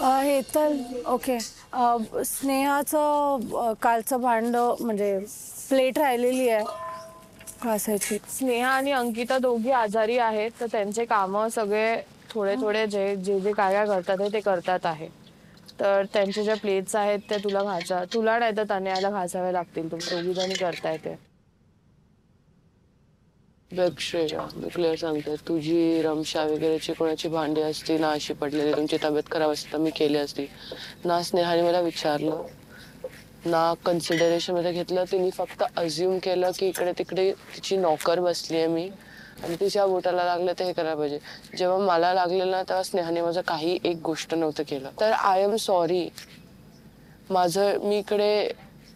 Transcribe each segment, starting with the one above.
हे तर ओके. स्नेहाचं कालचं भांड म्हणजे प्लेट राहिलेली आहे घासायची. स्नेहा आणि अंकिता दोघी आजारी आहेत, तर त्यांचे कामं सगळे थोडे थोडे जे जे जे काय काय करतात ते करतात आहे. तर त्यांचे ज्या प्लेट्स आहेत ते तुला नाही तर तनयाला घासावे लागतील. तुम्ही दोघी जणी करताय ते. बघ श्रेया, मी क्लिअर सांगते, तुझी रमशा वगैरेची कोणाची भांडी असती ना अशी पडलेली, तुमची तब्येत खराब असती तर मी केली असती ना. स्नेहाने मला विचारलं ना, कन्सिडरेशन मध्ये घेतलं. तिने फक्त अज्युम केलं की इकडे तिकडे तिची नोकर बसली आहे मी आणि तिच्या बोटाला लागलं तर हे करायला पाहिजे. जेव्हा मला लागलेलं ना तेव्हा स्नेहाने माझं काही एक गोष्ट नव्हतं केलं. तर आय एम सॉरी. मी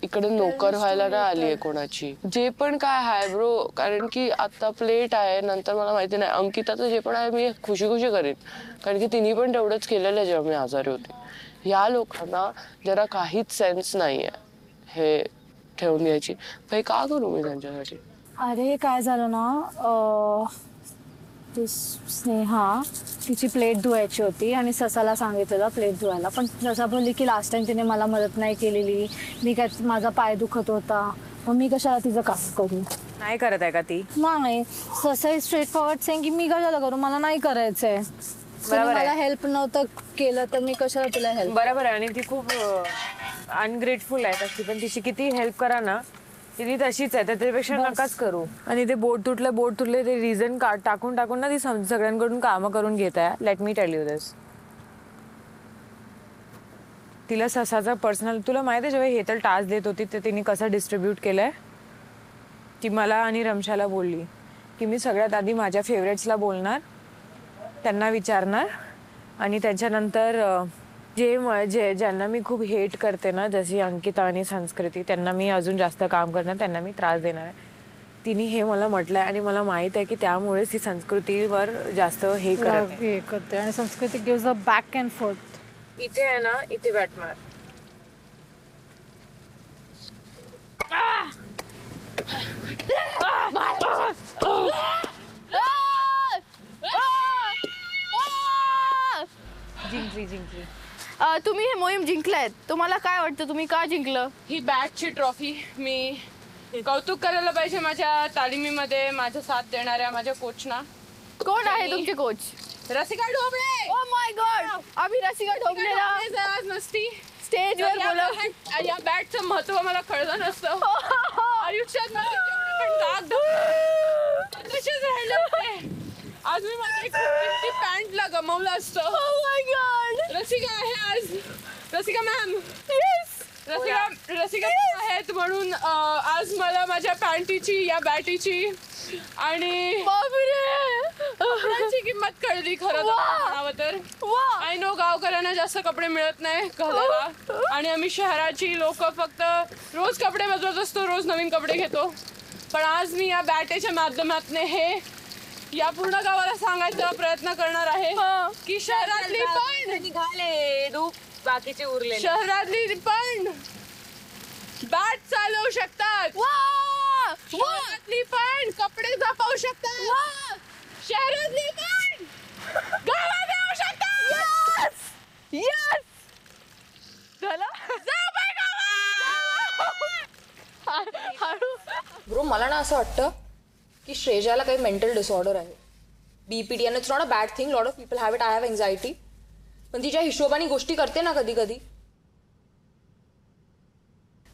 इकडे नोकर व्हायला नाही आली आहे कोणाची. जे पण काय आहे ब्रो, कारण की आता प्लेट आहे, नंतर मला माहिती नाही अंकिताचं जे पण आहे मी खुशी खुशी करेन, कारण की तिने पण तेवढंच केलेलं आहे जेव्हा मी आजारी होते. या लोकांना जरा काहीच सेन्स नाही आहे हे ठेवून द्यायची. भाई का करू मी त्यांच्यासाठी. अरे काय झालं ना, ती स्नेहा तिची प्लेट धुवायची होती आणि ससाला सांगितलेलं प्लेट धुवायला, पण ससा बोलली की लास्ट टाइम तिने मला मदत नाही केलेली, मी काय माझा पाय दुखत होता, मग मी कशाला तिचं काम करू. नाही करत आहे का ती? नाही, ससा स्ट्रेट फॉरवर्ड सेंग की मी कशाला करू, मला नाही करायचंय. मला हेल्प नव्हतं केलं तर मी कशाला तुला हेल्प. बरोबर आहे. आणि ती खूप अनग्रेटफुल आहे तशी, पण तिची किती हेल्प करा ना ती तशीच आहे, तर त्यापेक्षा नकाच करू. आणि ते बोट तुटले ते रिझन टाकून ना ती सगळ्यांकडून कामं करून घेत आहे. लेट मी टेल यू दिस. तिला ससाचा पर्सनल, तुला माहिती आहे जेव्हा हे तर टास्क देत होती ते तिने कसं डिस्ट्रीब्यूट केलंय. ती मला आणि रमशाला बोलली की मी सगळ्यात आधी माझ्या फेवरेट्सला बोलणार, त्यांना विचारणार, आणि त्याच्यानंतर ज्यांना मी खूप हेट करते ना, जशी अंकिता आणि संस्कृती, त्यांना मी अजून जास्त काम करणार, त्यांना मी त्रास देणार आहे. तिने हे मला म्हटलंय आणि मला माहित आहे की त्यामुळेच ती संस्कृतीवर जास्त हे करते आणि संस्कृती gives a back and fourth. इथे आहे ना, इथे बॅट मार. जिंकली. तुम्ही हे मोहीम जिंकलायत, तुम्हाला काय वाटतं तुम्ही का जिंकलं? ही बॅटची ट्रॉफी मी कौतुक करायला पाहिजे माझ्या तालिमीमध्ये माझा साथ देणाऱ्या माझ्या कोचना. कोण आहे तुमचे coach? Rasika Dhoble. Oh my God, आम्ही रसिका ढोबळेला आज नसती स्टेजवर बोलव. या बॅटचं महत्व मला कळलं नसतं. आयुष्यात मला जेवढे पण दाग तसेच राहिले होते. आज मी माझ्या पॅन्टला गमावलं असतं. ओ माय गॉड, रसिका आहे आज. रसिका मॅम. येस, रसिका आहेत म्हणून आज मला माझ्या पॅन्टीची, या बॅटीची आणि कपड्यांची किंमत कळली खरं म्हणावं तर. आय नो गावकऱ्यांना जास्त कपडे मिळत नाही घालायला, आणि आम्ही शहराची लोक फक्त रोज कपडे बदलत असतो, रोज नवीन कपडे घेतो. पण आज मी या बॅटेच्या माध्यमातून हे या पूर्ण गावाला सांगायचा प्रयत्न करणार आहे की शहरातली पण निघाले बाकीचे उरले, शहरातली पण बॅट चालवू शकतात. शहरातली पण कपडे जपावू शकतात. शहरातली पण गावात येऊ शकतात. यस झालं. ब्रो, मला ना असं वाटतं की श्रेजाला काही मेंटल डिसऑर्डर आहे. BPD, and it's not a bad thing. Lot of people have it. I have anxiety. पण तिच्या हिशोबाने गोष्टी करते ना कधी कधी.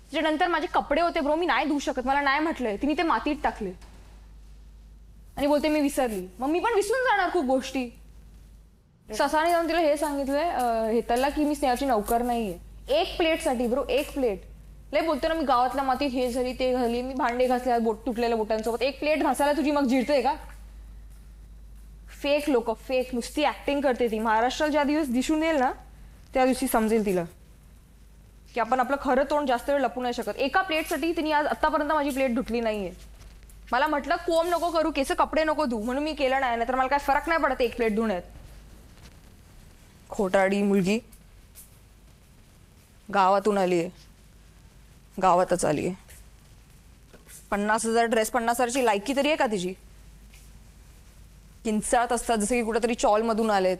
त्याच्यानंतर माझे कपडे होते ब्रो, मी नाही धुवू शकत, मला नाही म्हटलंय, तिने ते मातीत टाकले आणि बोलते मी विसरली. मग मी पण विसरून जाणार खूप गोष्टी. ससाने जाऊन तिला हे सांगितलंय हेतलला की मी स्नेहाची नौकर नाहीये. एक प्लेटसाठी ब्रो, एक प्लेट. लय बोलते ना मी गावातल्या मातीत हे झाली ते झाली, मी भांडे घासले तुटलेल्या बोटांसोबत. एक प्लेट घासायला तुझी मग जिरते का? फेक लोक, फेक, नुसती ऍक्टिंग करते ती. महाराष्ट्राला ज्या दिवस दिसून येईल ना त्या दिवशी समजेल तिला की आपण आपलं खरं तोंड जास्त वेळ लपू नाही शकत. एका प्लेटसाठी तिने आज आतापर्यंत माझी प्लेट धुतली नाहीये. मला म्हटलं कोम नको करू, केस कपडे नको धुऊ, म्हणून मी केलं नाही, तर मला काय फरक नाही पडत एक प्लेट धुण्यात. खोटाडी मुलगी गावातून आली आहे, गावातच आली आहे. 50,000 ड्रेस, 50,000ची लायकी तरी आहे का तिची? किंचाळत असतात जसं की कुठेतरी चॉल मधून आलेत.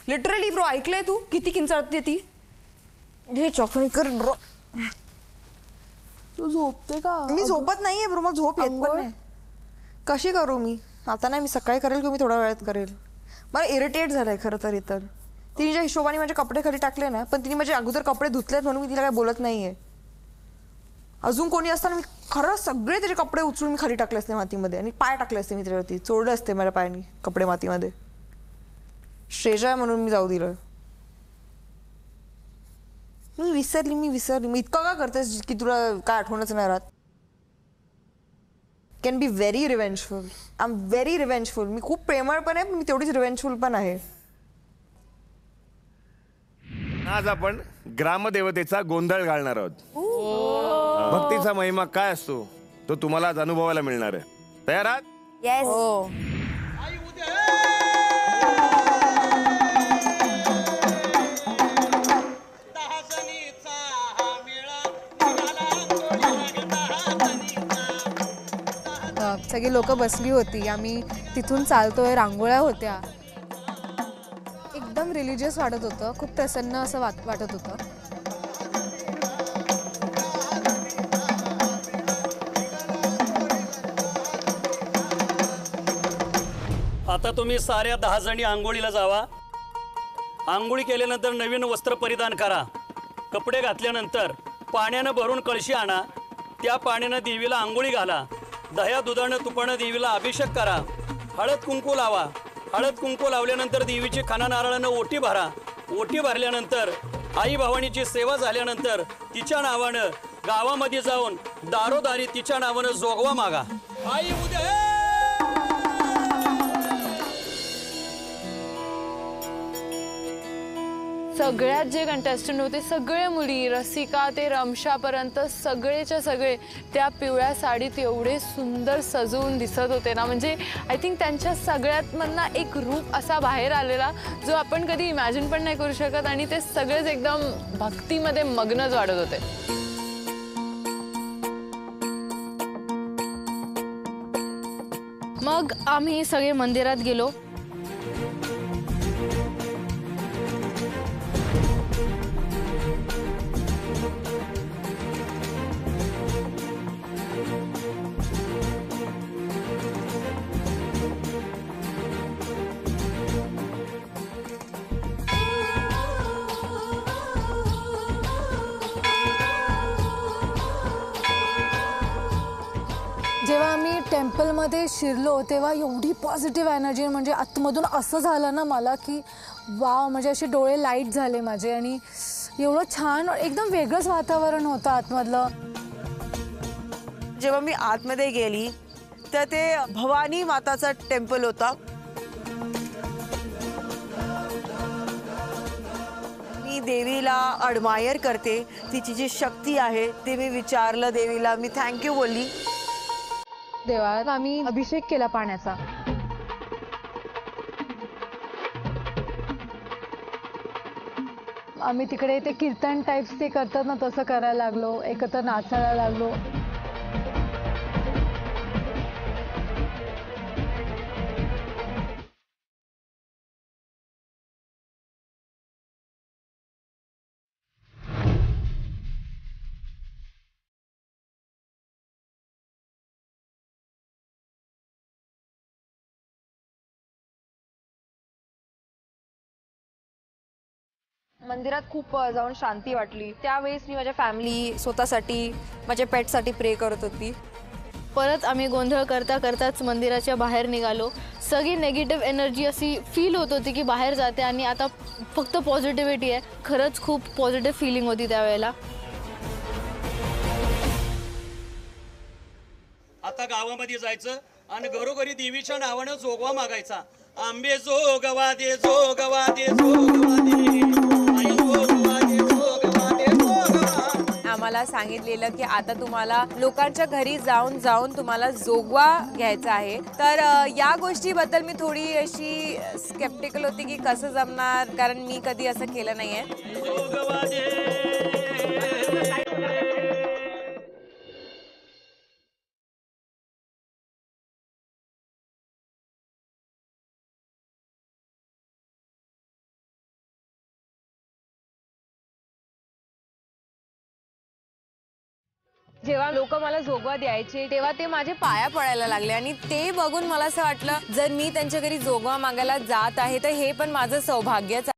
लिटरली ब्रो, ऐकलंय तू किती किंचाळते ती? हे चॉकलेट कर ब्रो. तू झोपते का? मी झोपत नाहीये ब्रो, मग झोप येत पण नाही. कशी करू मी आता? नाही, मी सकाळी करेल किंवा मी थोड्या वेळात करेल. मला इरिटेट झालंय खरं तर. इतर तिने ज्या हिशोबाने माझे कपडे खाली टाकले ना, पण तिने माझे अगोदर कपडे धुतलेत म्हणून मी तिला काय बोलत नाहीये. अजून कोणी असताना मी खरं सगळे त्याचे कपडे उचलून मी खाली टाकले असते मातीमध्ये आणि पाय टाकले असते मी त्याच्यावरती, चोरले असते माझ्या पायानी कपडे मातीमध्ये. श्रेजा म्हणून मी जाऊ दिलं. मी विसरली. मी इतकं का करतेस की तुला काय आठवणच नाही राहत? Can be very revengeful. I am very revengeful. मी खूप प्रेमळ पण आहे, पण मी तेवढीच रिव्हेंजफुल पण आहे. आज आपण ग्रामदेवतेचा गोंधळ घालणार आहोत. भक्तीचा महिमा काय असतो तो तुम्हाला आज अनुभवायला मिळणार आहे. तयार आहात? सगळी लोक बसली होती. आम्ही तिथून चालतोय, रांगोळ्या होत्या. एकदम रिलिजियस वाटत होतं. खूप प्रसन्न असं वाटत होतं. आता तुम्ही साऱ्या 10 जणी आंघोळीला जावा. आंघोळी केल्यानंतर नवीन वस्त्र परिधान करा. कपडे घातल्यानंतर पाण्यानं भरून कळशी आणा. त्या पाण्यानं देवीला आंघोळी घाला. दह्या दुधानं तुपानं देवीला अभिषेक करा. हळद कुंकू लावा. हळद कुंकू लावल्यानंतर देवीची खाना नारळानं ओटी भरा. ओटी भरल्यानंतर आई भवानीची सेवा झाल्यानंतर तिच्या नावानं गावामध्ये जाऊन दारोदारी तिच्या नावानं जोगवा मागा. आई उद्या सगळ्यात जे कंटेस्टंट होते सगळे मुली, रसिका ते रमशापर्यंत सगळेच्या सगळे त्या पिवळ्या साडीत एवढे सुंदर सजवून दिसत होते ना. म्हणजे आय थिंक त्यांच्या सगळ्यात मधनं एक रूप असा बाहेर आलेला जो आपण कधी इमॅजिन पण नाही करू शकत. आणि ते सगळेच एकदम भक्तीमध्ये मग्नच वाढत होते. मग आम्ही सगळे मंदिरात गेलो. जेव्हा आम्ही टेम्पलमध्ये शिरलो तेव्हा एवढी पॉझिटिव्ह एनर्जी, म्हणजे आतमधून असं झालं ना मला की वाव, म्हणजे असे डोळे लाईट झाले माझे. आणि एवढं छान एकदम वेगळंच वातावरण होतं आतमधलं. जेव्हा मी आतमध्ये गेली तर ते भवानी माताचा टेम्पल होता. मी देवीला अडमायर करते. तिची जी शक्ती आहे ते मी विचारलं देवीला. मी थँक्यू बोलली. देवाला आम्ही अभिषेक केला पाण्याचा. आम्ही तिकडे ते कीर्तन टाईप्स ते करतात ना तसं करायला लागलो. एकत्र नाचायला लागलो. मंदिरात खूप जाऊन शांती वाटली. त्यावेळेस मी माझ्या फॅमिली, स्वतःसाठी, माझ्या पेटसाठी प्रे करत होती. परत आम्ही गोंधळ करता करताच मंदिराच्या बाहेर निघालो. सगळी नेगेटिव्ह एनर्जी अशी फील होत होती की बाहेर जाते आणि आता फक्त पॉझिटिव्हिटी आहे. खरंच खूप पॉझिटिव्ह फिलिंग होती त्यावेळेला. आता गावामध्ये जायचं आणि घरोघरी देवीच्या नावानं जोगवा मागायचा. आंबे जोगवा दे, जोगवा दे, जोगवा दे. आई जोगवा दे, जोगवा दे, जोगवा. आम्हाला सांगितलेलं की आता तुम्हाला लोकांच्या घरी जाऊन जाऊन तुम्हाला जोगवा घ्यायचा आहे. तर या गोष्टीबद्दल मी थोडी अशी स्केप्टिकल होती की कसं जमणार, कारण मी कधी असं केलं नाहीये. जोगवा दे. जेव्हा लोक मला जोगवा द्यायचे तेव्हा ते माझे पाया पडायला लागले आणि ते बघून मला असं वाटलं जर मी त्यांच्या घरी जोगवा मागायला जात आहे तर हे पण माझं सौभाग्यच आहे.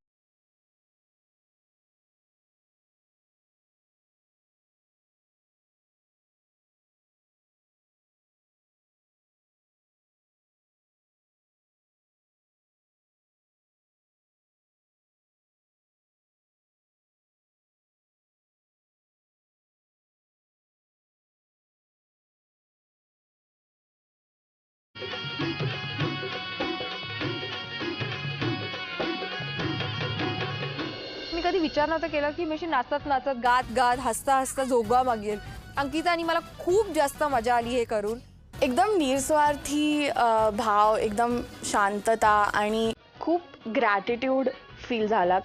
मी कधी विचार नव्हता केला की मी अशी नाचत नाचत गात गात हसता हसता जोगवा मागेल. अंकिता आणि मला खूप जास्त मजा आली हे करून. एकदम निस्वार्थी भाव, एकदम शांतता आणि खूप ग्रॅटिट्यूड फील झाला.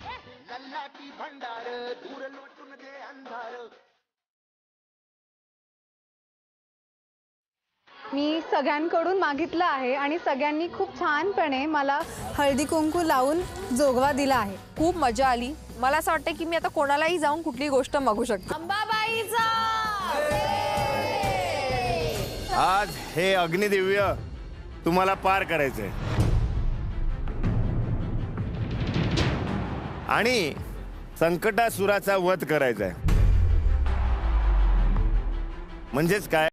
मी सगळ्यांकडून मागितलं आहे आणि सगळ्यांनी खूप छानपणे मला हळदी कुंकू लावून जोगवा दिला आहे. खूप मजा आली. मला असं वाटतं की मी आता कोणालाही जाऊन कुठली गोष्ट मागू शकते. अंबाबाईचा आज हे अग्निदिव्य तुम्हाला पार करायचंय आणि संकटासुराचा वध करायचा आहे. म्हणजेच काय,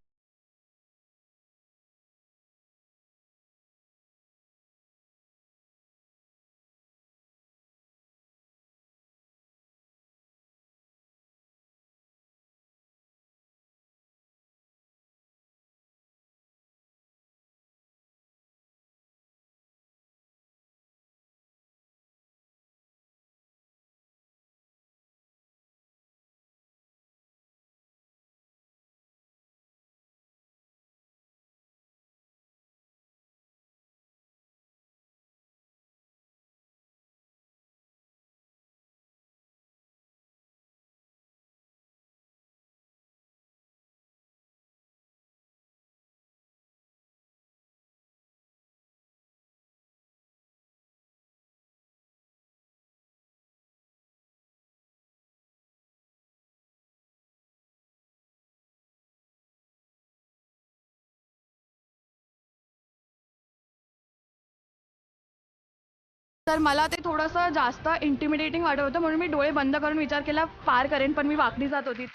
तर मला ते थोडंसं जास्त इंटिमिडेटिंग वाटत होतं म्हणून मी डोळे बंद करून विचार केला पार करेन, पण मी वाकडी जात होती.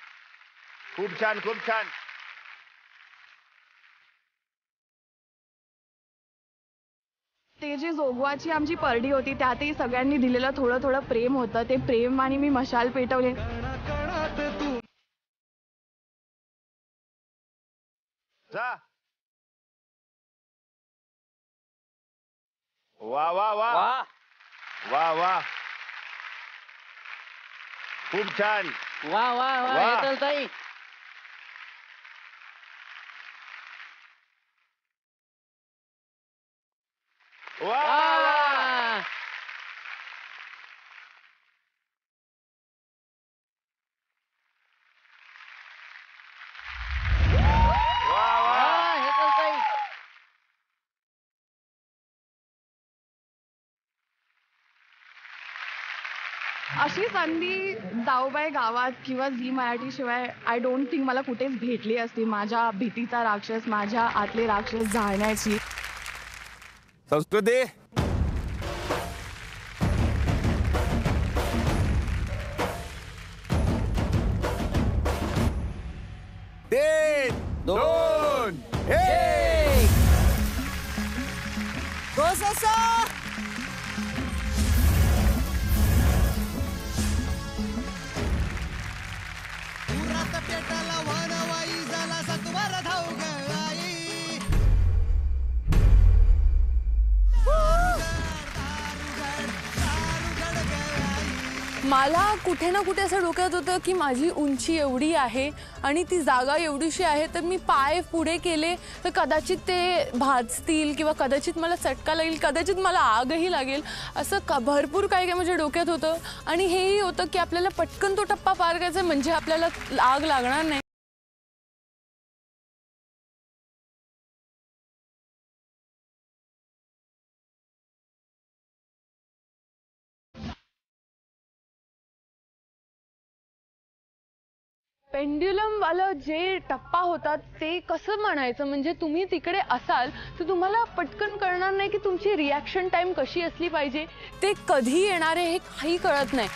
खूप छान खूप छान. ते जी जोगवाची आमची परडी होती त्यातही सगळ्यांनी दिलेलं थोडं थोडं प्रेम होतं. ते प्रेम आणि मी मशाल पेटवले. जा. वा वा वा वा वा, खूप छान. वा वा वा हेतलताई. वा वा. हेतलताई. अशी संधी जाऊबाई गावात किंवा झी मराठी शिवाय आय डोंट थिंक मला कुठेच भेटली असती. माझ्या भीतीचा राक्षस, माझ्या आतले राक्षस जाळण्याची. संस्कृती. तीन, दोन, एक. मला कुठे ना कुठे असं डोक्यात होतं की माझी उंची एवढी आहे आणि ती जागा एवढीशी आहे तर मी पाय पुढे केले तर कदाचित ते भाजतील किंवा कदाचित मला चटका लागेल, कदाचित मला आगही लागेल, असं भरपूर काही माझ्या डोक्यात होतं. आणि हेही होतं की आपल्याला पटकन तो टप्पा पार करायचा म्हणजे आपल्याला आग लागणार नाही. पेंड्युलम वाला जे टप्पा होता ते कसं म्हणायचं? म्हणजे तुम्ही तिकडे असाल तर तुम्हाला पटकन कळणार नाही की तुमची रिॲक्शन टाइम कशी असली पाहिजे, ते कधी येणार आहे हे काही कळत नाही.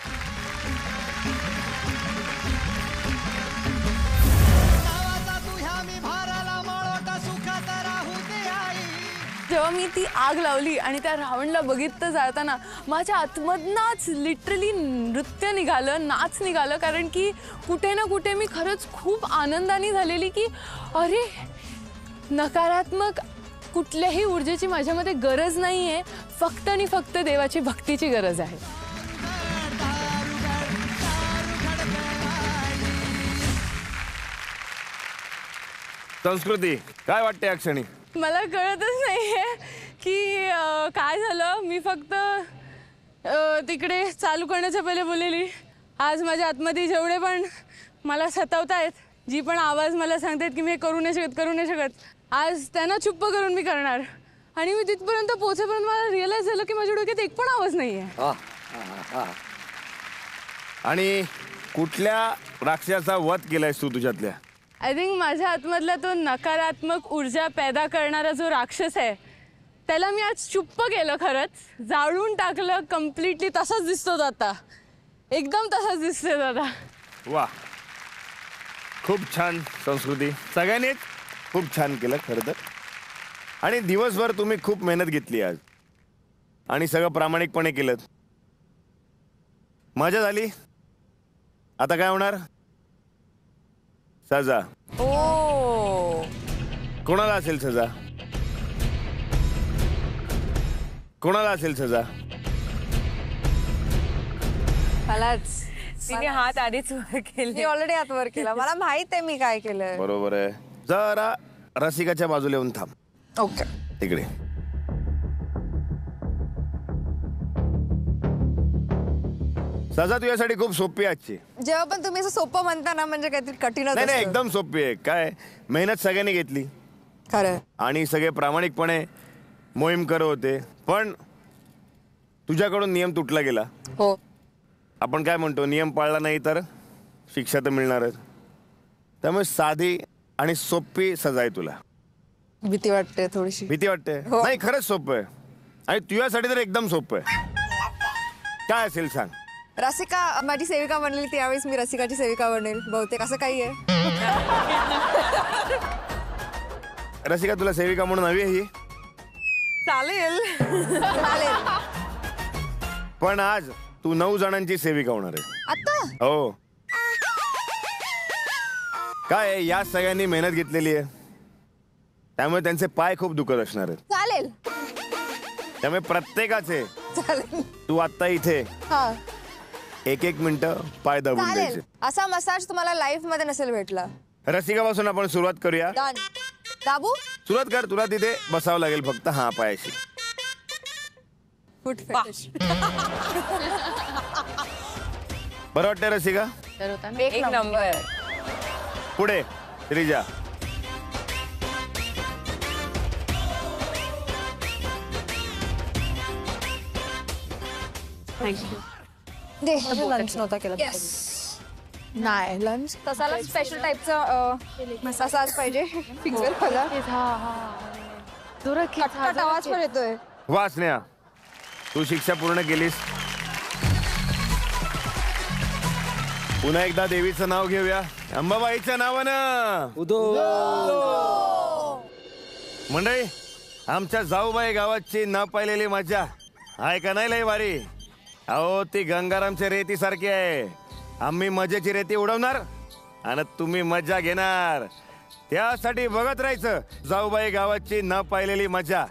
जेव्हा मी ती आग लावली आणि त्या रावणला बघितलं जाळताना माझ्या आतमधनंच लिटरली नृत्य निघालं, नाच निघालं. कारण की कुठे ना कुठे मी खरंच खूप आनंदाने झालेली की अरे नकारात्मक कुठल्याही ऊर्जेची माझ्यामध्ये गरज नाही आहे, फक्त आणि फक्त देवाची भक्तीची गरज आहे. संस्कृती काय वाटते या क्षणी? मला कळतच नाहीये की काय झालं. मी फक्त तिकडे चालू करण्याच्या पहिले बोललेली आज माझ्या आतमध्ये जेवढे पण मला सतावतायत, जी पण आवाज मला सांगतायत की मी करू नाही शकत, आज त्यांना चुप्प करून मी करणार. आणि मी तिथपर्यंत पोहोचेपर्यंत मला रिअलाइज झालं की माझ्या डोक्यात एक पण आवाज नाहीये. आणि कुठल्या राक्षसाचा वध केलायस तू तुझ्यातल्या? आय थिंक माझ्या आतमधला तो नकारात्मक ऊर्जा पैदा करणारा जो राक्षस आहे त्याला मी आज चुप्प केलं, खरंच जाळून टाकलं कम्प्लिटली. तसाच दिसतो तो आता, एकदम तसाच दिसतोय तो आता. वा, खूप छान संस्कृती, सगळ्यांनीच खूप छान केलं खरं तर. आणि दिवसभर तुम्ही खूप मेहनत घेतली आज आणि सगळं प्रामाणिकपणे केलं. मजा झाली. आता काय होणार? सजा. कोणाला असेल सजा? कोणाला असेल सजा? मलाच. तिने हात आधीच वर केले. मी ऑलरेडी हात वर केला, मला माहित आहे मी काय केलंय. बरोबर आहे. जरा रसिकाच्या बाजूला येऊन थांब. ओके, तिकडे. सजा तुझ्यासाठी खूप सोपी आहे आजची. जेव्हा पण तुम्ही असं सोपं म्हणता ना म्हणजे काहीतरी कठीणच नाही असतं. एकदम सोपी आहे. काय मेहनत सगळ्यांनी घेतली खरं आणि सगळे प्रामाणिकपणे मोहीम करत होते, पण तुझ्याकडून नियम तुटला गेला. हो, आपण काय म्हणतो, नियम पाळला नाही तर शिक्षा तर मिळणारच. त्यामुळे साधी आणि सोपी सजा आहे तुला. भीती वाटते थोडीशी. भीती वाटते? हो. नाही, खरंच सोपं आहे आणि तुझ्यासाठी तर एकदम सोपं आहे. काय असेल सांग. रसिका माझी सेविका बनलेली, त्यावेळेस मी रसिकाची सेविका बनेल बहुतेक, असं काही आहे. रसिका तुला सेविका म्हणून हवी आहे ही? चालेल चालेल. पण आज तू 9 जणांची सेविका होणार आहे. आता हो. काय आहे, या सगळ्यांनी मेहनत घेतलेली आहे, त्यामुळे त्यांचे पाय खूप दुखत असणार आहेत. चालेल त्यामुळे प्रत्येकाचे चालेल. तू आता इथे हा 1-1 मिनिटं पाय दाबून चालेल. द्यायचे. असा मसाज तुम्हाला लाईफ मध्ये नसेल भेटला. रसिकापासून आपण सुरुवात करूया. डन. दाबू. सुरुवात कर. तुला तिथे बसावं लागेल फक्त हा पायाशी. फूट फिनिश. बरं वाटतंय रसिका? एक नंबर. पुढे श्रीजा. दे लंच नव्हता केला. नाही लंच तसाला स्पेशल टाईपचा मसाज पाहिजे. फिक्सर मला खटखट आवाज पण येतोय. वा स्नेहा, तू शिक्षा पूर्ण केलीस. पुन्हा एकदा देवीचं नाव घेऊया. अंबाबाईच्या नावानं. मंडळी, आमच्या जाऊबाई गावाची न पाहिलेली मजा आहे का नाही लय भारी? अहो ती गंगारामच्या रेती सारखी आहे. आम्ही मजेची रेती उडवणार आणि तुम्ही मजा घेणार. त्यासाठी बघत राहायचं जाऊबाई गावाची न पाहिलेली मजा.